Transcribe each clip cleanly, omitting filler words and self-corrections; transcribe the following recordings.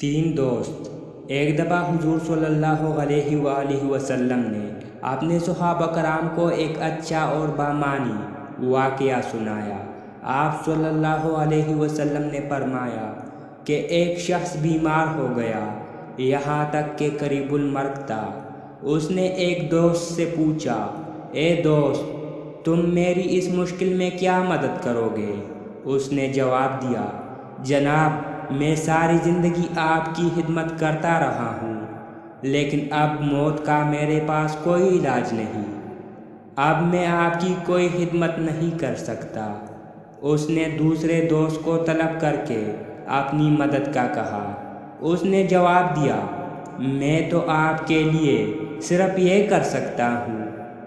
تین دوست۔ ایک دفعہ حضور صلی اللہ علیہ وآلہ وسلم نے اپنے صحابہ کرام کو ایک اچھا اور بامعنی واقعہ سنایا۔ آپ صلی اللہ علیہ وسلم نے فرمایا کہ ایک شخص بیمار ہو گیا، یہاں تک کہ قریب المرگ تھا۔ اس نے ایک دوست سے پوچھا، اے دوست، تم میری اس مشکل میں کیا مدد کرو گے؟ اس نے جواب دیا، جناب، میں ساری زندگی آپ کی خدمت کرتا رہا ہوں، لیکن اب موت کا میرے پاس کوئی علاج نہیں۔ اب میں آپ کی کوئی خدمت نہیں کر سکتا۔ اس نے دوسرے دوست کو طلب کر کے اپنی مدد کا کہا۔ اس نے جواب دیا، میں تو آپ کے لیے صرف یہ کر سکتا ہوں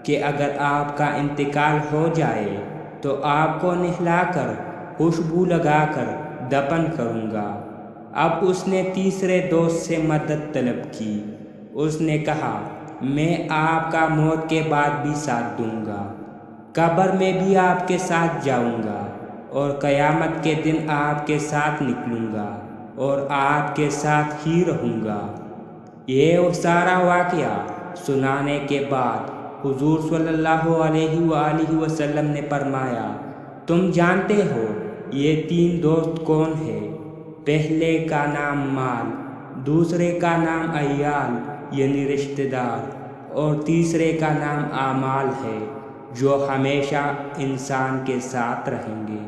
کہ اگر آپ کا انتقال ہو جائے تو آپ کو نہلا کر خوشبو لگا کر دفن کروں گا۔ اب اس نے تیسرے دوست سے مدد طلب کی۔ اس نے کہا، میں آپ کا موت کے بعد بھی ساتھ دوں گا، قبر میں بھی آپ کے ساتھ جاؤں گا، اور قیامت کے دن آپ کے ساتھ نکلوں گا اور آپ کے ساتھ ہی رہوں گا۔ یہ سارا واقعہ سنانے کے بعد حضور صلی اللہ علیہ وآلہ وسلم نے فرمایا، تم جانتے ہو یہ تین دوست کون ہیں؟ پہلے کا نام مال، دوسرے کا نام عیال یعنی رشتہ دار، اور تیسرے کا نام اعمال ہے جو ہمیشہ انسان کے ساتھ رہیں گے۔